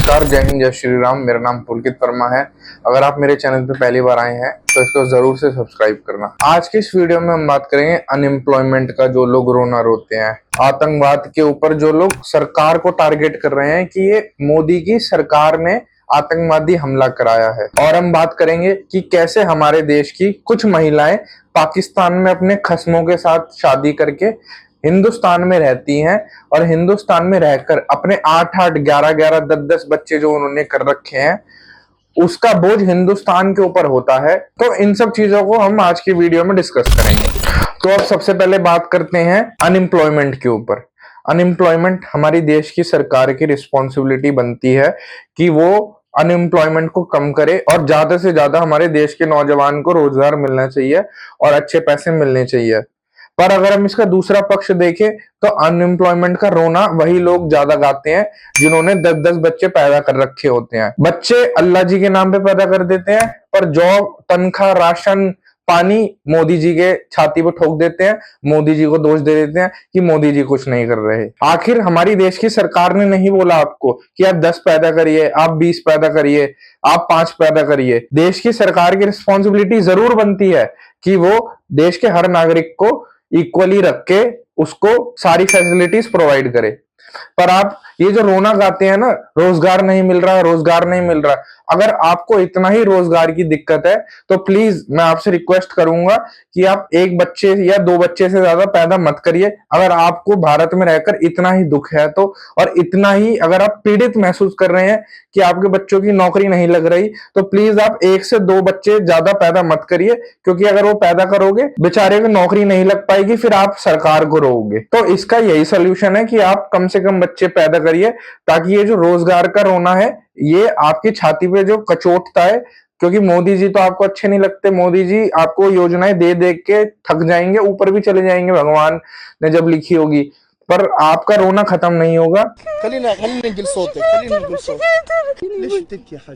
नमस्कार, जय हिंद, जय श्री राम। मेरा नाम पुलकित वर्मा है। अगर आप मेरे चैनल पे पहली बार आए हैं तो इसको जरूर से सब्सक्राइब करना। आज की इस वीडियो में हम बात करेंगे अनएम्प्लॉयमेंट का, जो लोग रोना रोते हैं, आतंकवाद के ऊपर जो लोग सरकार को टारगेट कर रहे हैं कि ये मोदी की सरकार ने आतंकवादी हमला कराया है। और हम बात करेंगे कि कैसे हमारे देश की कुछ महिलाएं पाकिस्तान में अपने खस्मों के साथ शादी करके हिंदुस्तान में रहती हैं और हिंदुस्तान में रहकर अपने 8-8, 11-11, 10-10 बच्चे जो उन्होंने कर रखे हैं, उसका बोझ हिंदुस्तान के ऊपर होता है। तो इन सब चीजों को हम आज की वीडियो में डिस्कस करेंगे। तो अब सबसे पहले बात करते हैं अनएम्प्लॉयमेंट के ऊपर। अनएम्प्लॉयमेंट हमारी देश की सरकार की रिस्पॉन्सिबिलिटी बनती है कि वो अनएम्प्लॉयमेंट को कम करे और ज्यादा से ज्यादा हमारे देश के नौजवान को रोजगार मिलना चाहिए और अच्छे पैसे मिलने चाहिए। पर अगर हम इसका दूसरा पक्ष देखें तो अनएम्प्लॉयमेंट का रोना वही लोग ज्यादा गाते हैं जिन्होंने 10-10 बच्चे पैदा कर रखे होते हैं। बच्चे अल्लाह जी के नाम पे पैदा कर देते हैं, पर जॉब, तनख्वाह, राशन पानी मोदी जी के छाती पर ठोक देते हैं। मोदी जी को दोष दे देते हैं कि मोदी जी कुछ नहीं कर रहे। आखिर हमारी देश की सरकार ने नहीं बोला आपको कि आप 10 पैदा करिए, आप 20 पैदा करिए, आप 5 पैदा करिए। देश की सरकार की रिस्पॉन्सिबिलिटी जरूर बनती है कि वो देश के हर नागरिक को इक्वली रख के उसको सारी फैसिलिटीज प्रोवाइड करे। पर आप ये जो रोना गाते हैं ना, रोजगार नहीं मिल रहा, रोजगार नहीं मिल रहा, अगर आपको इतना ही रोजगार की दिक्कत है तो प्लीज मैं आपसे रिक्वेस्ट करूंगा कि आप एक बच्चे या 2 बच्चे से ज्यादा पैदा मत करिए। अगर आपको भारत में रहकर इतना ही दुख है तो, और इतना ही अगर आप पीड़ित महसूस कर रहे हैं कि आपके बच्चों की नौकरी नहीं लग रही, तो प्लीज आप 1 से 2 बच्चे ज्यादा पैदा मत करिए, क्योंकि अगर वो पैदा करोगे बेचारे को नौकरी नहीं लग पाएगी, फिर आप सरकार को रोओगे। तो इसका यही सोल्यूशन है कि आप कम से कम बच्चे पैदा करिए, ताकि ये जो रोजगार का रोना है ये आपकी छाती पे जो कचोटता है, क्योंकि मोदी जी तो आपको अच्छे नहीं लगते। मोदी जी आपको योजनाएं दे दे के थक जाएंगे, ऊपर भी चले जाएंगे भगवान ने जब लिखी होगी, पर आपका रोना खत्म नहीं होगा।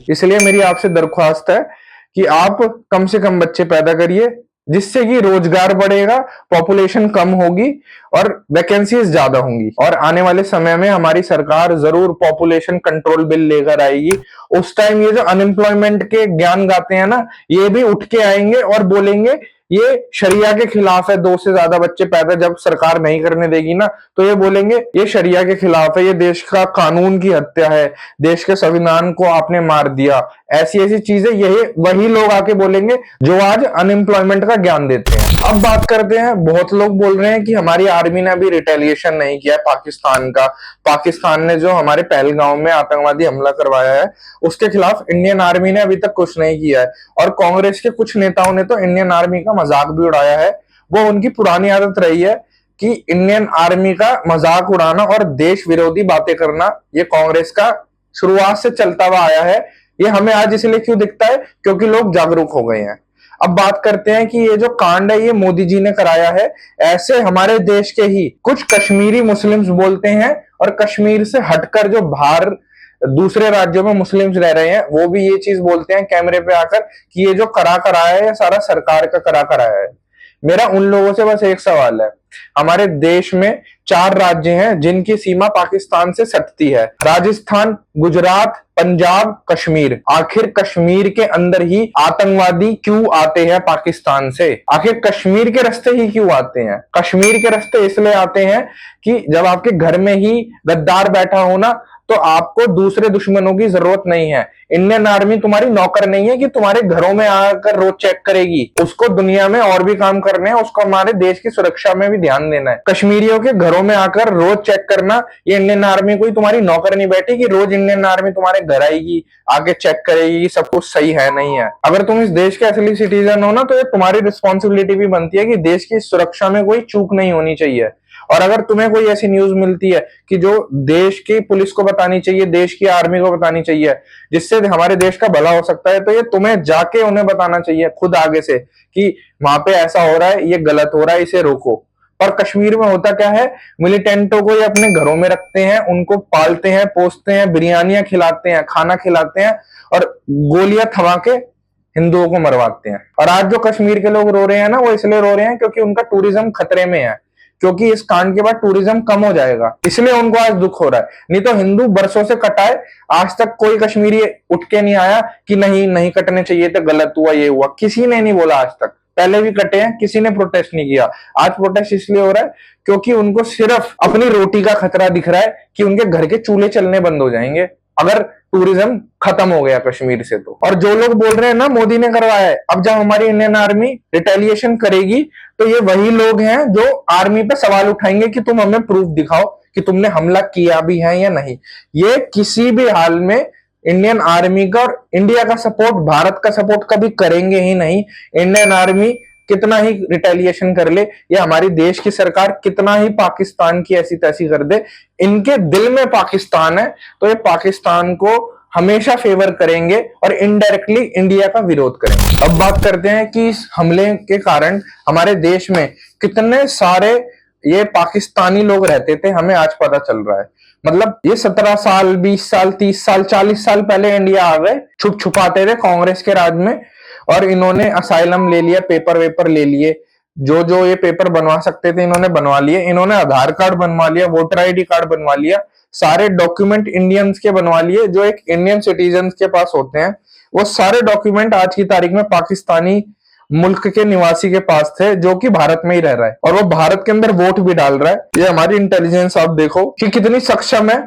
इसलिए मेरी आपसे दरख्वास्त है कि आप कम से कम बच्चे पैदा करिए, जिससे कि रोजगार बढ़ेगा, पॉपुलेशन कम होगी और वैकेंसीज ज्यादा होंगी। और आने वाले समय में हमारी सरकार जरूर पॉपुलेशन कंट्रोल बिल लेकर आएगी। उस टाइम ये जो अनएम्प्लॉयमेंट के ज्ञान गाते हैं ना, ये भी उठ के आएंगे और बोलेंगे ये शरिया के खिलाफ है। 2 से ज्यादा बच्चे पैदा जब सरकार नहीं करने देगी ना, तो ये बोलेंगे ये शरिया के खिलाफ है, ये देश का कानून की हत्या है, देश के संविधान को आपने मार दिया। ऐसी ऐसी चीजें यही वही लोग आके बोलेंगे जो आज अनएम्प्लॉयमेंट का ज्ञान देते हैं। अब बात करते हैं, बहुत लोग बोल रहे हैं कि हमारी आर्मी ने अभी रिटेलिएशन नहीं किया है पाकिस्तान का। पाकिस्तान ने जो हमारे पहलगांव में आतंकवादी हमला करवाया है, उसके खिलाफ इंडियन आर्मी ने अभी तक कुछ नहीं किया है। और कांग्रेस के कुछ नेताओं ने तो इंडियन आर्मी का मजाक भी उड़ाया है। वो उनकी पुरानी आदत रही है कि इंडियन आर्मी का मजाक उड़ाना और देश विरोधी बातें करना, ये कांग्रेस का शुरुआत से चलता हुआ आया है। ये हमें आज इसलिए क्यों दिखता है? क्योंकि लोग जागरूक हो गए हैं। अब बात करते हैं कि ये जो कांड है ये मोदी जी ने कराया है। ऐसे हमारे देश के ही कुछ कश्मीरी मुस्लिम्स बोलते हैं, और कश्मीर से हटकर जो बाहर दूसरे राज्यों में मुस्लिम्स रह रहे हैं, वो भी ये चीज बोलते हैं कैमरे पे आकर कि ये जो करा कराया है, ये सारा सरकार का करा कराया है। मेरा उन लोगों से बस एक सवाल है। हमारे देश में 4 राज्य हैं जिनकी सीमा पाकिस्तान से सटती है: राजस्थान, गुजरात, पंजाब, कश्मीर। आखिर कश्मीर के अंदर ही आतंकवादी क्यों आते हैं पाकिस्तान से? आखिर कश्मीर के रास्ते ही क्यों आते हैं? कश्मीर के रास्ते इसलिए आते हैं कि जब आपके घर में ही गद्दार बैठा हो ना, तो आपको दूसरे दुश्मनों की जरूरत नहीं है। इंडियन आर्मी तुम्हारी नौकर नहीं है कि तुम्हारे घरों में आकर रोज चेक करेगी। उसको दुनिया में और भी काम करने हैं, उसको हमारे देश की सुरक्षा में भी ध्यान देना है। कश्मीरियों के घरों में आकर रोज चेक करना, ये इंडियन आर्मी कोई तुम्हारी नौकर नहीं बैठी कि रोज इंडियन आर्मी तुम्हारे घर आएगी, आके चेक करेगी कि सब कुछ सही है नहीं है। अगर तुम इस देश के असली सिटीजन हो ना, तो ये तुम्हारी रिस्पॉन्सिबिलिटी भी बनती है कि देश की सुरक्षा में कोई चूक नहीं होनी चाहिए। और अगर तुम्हें कोई ऐसी न्यूज मिलती है कि जो देश की पुलिस को बतानी चाहिए, देश की आर्मी को बतानी चाहिए, जिससे हमारे देश का भला हो सकता है, तो ये तुम्हें जाके उन्हें बताना चाहिए खुद आगे से कि वहां पे ऐसा हो रहा है, ये गलत हो रहा है, इसे रोको। और कश्मीर में होता क्या है, मिलिटेंटों को ये अपने घरों में रखते हैं, उनको पालते हैं, पोसते हैं, बिरयानियां खिलाते हैं, खाना खिलाते हैं और गोलियां थमा के हिंदुओं को मरवाते हैं। और आज जो कश्मीर के लोग रो रहे हैं ना, वो इसलिए रो रहे हैं क्योंकि उनका टूरिज्म खतरे में है, क्योंकि इस कांड के बाद टूरिज्म कम हो जाएगा, इसलिए उनको आज दुख हो रहा है। नहीं तो हिंदू बरसों से कटा है, आज तक कोई कश्मीरी उठ के नहीं आया कि नहीं नहीं कटने चाहिए थे, गलत हुआ, ये हुआ, किसी ने नहीं बोला आज तक। पहले भी कटे हैं, किसी ने प्रोटेस्ट नहीं किया। आज प्रोटेस्ट इसलिए हो रहा है क्योंकि उनको सिर्फ अपनी रोटी का खतरा दिख रहा है कि उनके घर के चूल्हे चलने बंद हो जाएंगे अगर टूरिज्म खत्म हो गया कश्मीर से। तो और जो लोग बोल रहे हैं ना मोदी ने करवाया है, अब जब हमारी इंडियन आर्मी रिटेलिएशन करेगी तो ये वही लोग हैं जो आर्मी पे सवाल उठाएंगे कि तुम हमें प्रूफ दिखाओ कि तुमने हमला किया भी है या नहीं। ये किसी भी हाल में इंडियन आर्मी का और इंडिया का सपोर्ट, भारत का सपोर्ट कभी करेंगे ही नहीं। इंडियन आर्मी कितना ही रिटेलिएशन कर ले या हमारी देश की सरकार कितना ही पाकिस्तान की ऐसी तैसी कर दे, इनके दिल में पाकिस्तान है, तो ये पाकिस्तान को हमेशा फेवर करेंगे और इनडायरेक्टली इंडिया का विरोध करेंगे। अब बात करते हैं कि इस हमले के कारण हमारे देश में कितने सारे ये पाकिस्तानी लोग रहते थे, हमें आज पता चल रहा है। मतलब ये 17 साल, 20 साल, 30 साल, 40 साल पहले इंडिया आ गए, छुप छुपाते थे कांग्रेस के राज में, और इन्होंने असाइलम ले लिया, पेपर वेपर ले लिए, जो जो ये पेपर बनवा सकते थे इन्होंने बनवा लिए। इन्होंने आधार कार्ड बनवा लिया, वोटर आईडी कार्ड बनवा लिया, सारे डॉक्यूमेंट इंडियंस के बनवा लिए जो एक इंडियन सिटीजन के पास होते हैं। वो सारे डॉक्यूमेंट आज की तारीख में पाकिस्तानी मुल्क के निवासी के पास थे जो कि भारत में ही रह रहा है, और वो भारत के अंदर वोट भी डाल रहा है। ये हमारी इंटेलिजेंस आप देखो कि कितनी सक्षम है।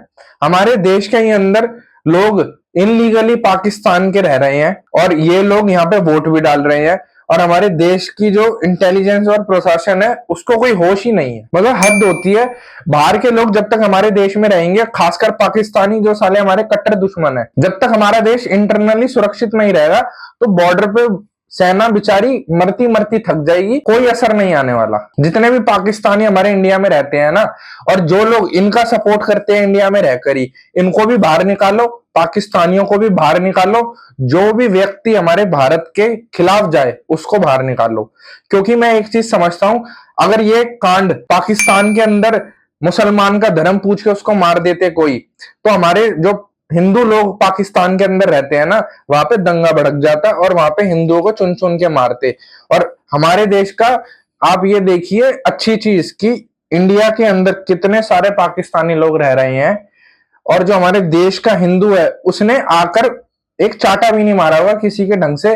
हमारे देश के ही अंदर लोग इनलीगली पाकिस्तान के रह रहे हैं और ये लोग यहाँ पे वोट भी डाल रहे हैं, और हमारे देश की जो इंटेलिजेंस और प्रशासन है उसको कोई होश ही नहीं है। मतलब हद होती है। बाहर के लोग जब तक हमारे देश में रहेंगे, खासकर पाकिस्तानी जो साले हमारे कट्टर दुश्मन है, जब तक हमारा देश इंटरनली सुरक्षित नहीं रहेगा तो बॉर्डर पे सेना बेचारी मरती मरती थक जाएगी, कोई असर नहीं आने वाला। जितने भी पाकिस्तानी हमारे इंडिया में रहते हैं ना, और जो लोग इनका सपोर्ट करते हैं इंडिया में रहकर ही, इनको भी बाहर निकालो, पाकिस्तानियों को भी बाहर निकालो। जो भी व्यक्ति हमारे भारत के खिलाफ जाए उसको बाहर निकालो। क्योंकि मैं एक चीज समझता हूं, अगर ये कांड पाकिस्तान के अंदर मुसलमान का धर्म पूछ के उसको मार देते कोई, तो हमारे जो हिंदू लोग पाकिस्तान के अंदर रहते हैं ना, वहां पे दंगा भड़क जाता और वहां पे हिंदुओं को चुन चुन के मारते। और हमारे देश का आप ये देखिए अच्छी चीज कि इंडिया के अंदर कितने सारे पाकिस्तानी लोग रह रहे हैं, और जो हमारे देश का हिंदू है उसने आकर एक चाटा भी नहीं मारा होगा किसी के ढंग से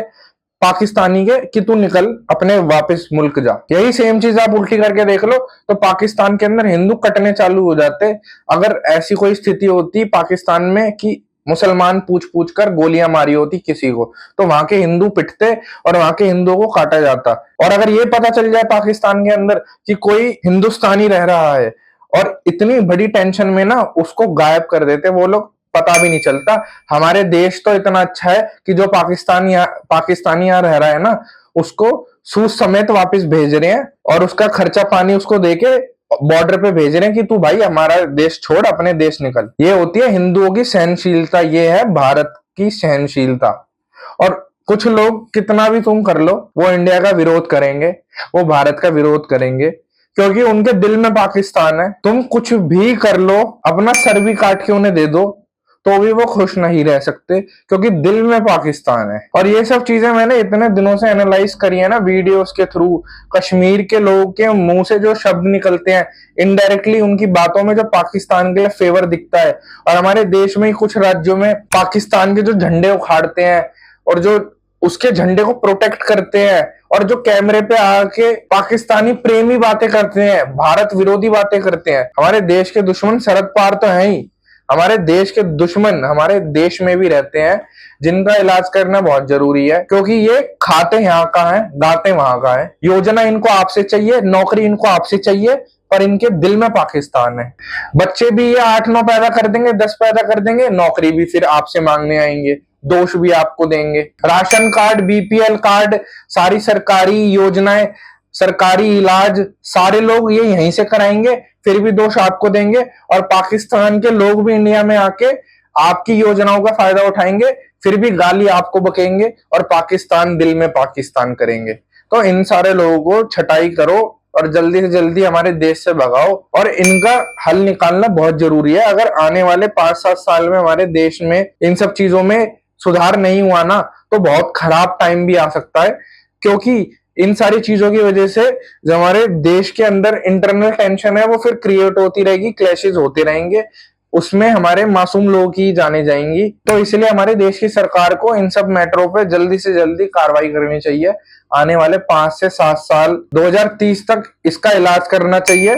पाकिस्तानी के कि तू निकल अपने वापस मुल्क जा। यही सेम चीज आप उल्टी करके देख लो तो पाकिस्तान के अंदर हिंदू कटने चालू हो जाते। अगर ऐसी कोई स्थिति होती पाकिस्तान में कि मुसलमान पूछ पूछ कर गोलियां मारी होती किसी को, तो वहां के हिंदू पिटते और वहां के हिंदुओं को काटा जाता। और अगर ये पता चल जाए पाकिस्तान के अंदर कि कोई हिंदुस्तानी रह रहा है, और इतनी बड़ी टेंशन में ना उसको गायब कर देते वो लोग, पता भी नहीं चलता। हमारे देश तो इतना अच्छा है कि जो पाकिस्तानी यहाँ रह रहा है ना, उसको सूद समेत वापस भेज रहे हैं और उसका खर्चा पानी उसको देके बॉर्डर पे भेज रहे हैं कि तू भाई हमारा देश छोड़ अपने देश निकल। ये होती है हिंदुओं की सहनशीलता, ये है भारत की सहनशीलता। और कुछ लोग कितना भी तुम कर लो, वो इंडिया का विरोध करेंगे, वो भारत का विरोध करेंगे, क्योंकि उनके दिल में पाकिस्तान है। तुम कुछ भी कर लो, अपना सर भी काट के उन्हें दे दो, तो भी वो खुश नहीं रह सकते, क्योंकि दिल में पाकिस्तान है। और ये सब चीजें मैंने इतने दिनों से एनालाइज करी है ना वीडियोस के थ्रू। कश्मीर के लोगों के मुंह से जो शब्द निकलते हैं इनडायरेक्टली, उनकी बातों में जो पाकिस्तान के लिए फेवर दिखता है, और हमारे देश में ही कुछ राज्यों में पाकिस्तान के जो झंडे उखाड़ते हैं और जो उसके झंडे को प्रोटेक्ट करते हैं, और जो कैमरे पे आके पाकिस्तानी प्रेमी बातें करते हैं, भारत विरोधी बातें करते हैं। हमारे देश के दुश्मन शरद पवार तो है ही, हमारे देश के दुश्मन हमारे देश में भी रहते हैं, जिनका इलाज करना बहुत जरूरी है, क्योंकि ये खाते यहाँ का है, गाते वहां का है। योजना इनको आपसे चाहिए, नौकरी इनको आपसे चाहिए, पर इनके दिल में पाकिस्तान है। बच्चे भी ये 8-9 पैदा कर देंगे, 10 पैदा कर देंगे, नौकरी भी फिर आपसे मांगने आएंगे, दोष भी आपको देंगे। राशन कार्ड, बीपीएल कार्ड, सारी सरकारी योजनाएं, सरकारी इलाज, सारे लोग ये यहीं से कराएंगे, फिर भी दोष आपको देंगे। और पाकिस्तान के लोग भी इंडिया में आके आपकी योजनाओं का फायदा उठाएंगे, फिर भी गाली आपको बकेंगे और पाकिस्तान दिल में पाकिस्तान करेंगे। तो इन सारे लोगों को छटाई करो और जल्दी से जल्दी हमारे देश से भगाओ, और इनका हल निकालना बहुत जरूरी है। अगर आने वाले 5-7 साल में हमारे देश में इन सब चीजों में सुधार नहीं हुआ ना, तो बहुत खराब टाइम भी आ सकता है, क्योंकि इन सारी चीजों की वजह से जो हमारे देश के अंदर इंटरनल टेंशन है वो फिर क्रिएट होती रहेगी, क्लैशेस होते रहेंगे, उसमें हमारे मासूम लोग ही जाने जाएंगी। तो इसलिए हमारे देश की सरकार को इन सब मैटरों पे जल्दी से जल्दी कार्रवाई करनी चाहिए। आने वाले 5 से 7 साल 2030 तक इसका इलाज करना चाहिए,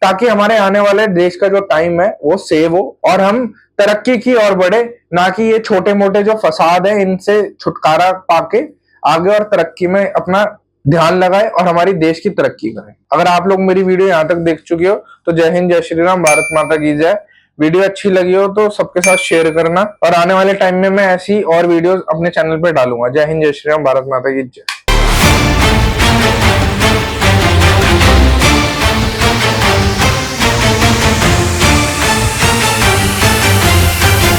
ताकि हमारे आने वाले देश का जो टाइम है वो सेव हो और हम तरक्की की ओर बढ़े, ना कि ये छोटे मोटे जो फसाद है इनसे छुटकारा पाके आगे और तरक्की में अपना ध्यान लगाए और हमारी देश की तरक्की करें। अगर आप लोग मेरी वीडियो यहाँ तक देख चुके हो तो जय हिंद, जय श्री राम, भारत माता की जय। वीडियो अच्छी लगी हो तो सबके साथ शेयर करना, और आने वाले टाइम में मैं ऐसी और वीडियोस अपने चैनल पे डालूंगा। जय हिंद, जय श्री राम, भारत माता की जय।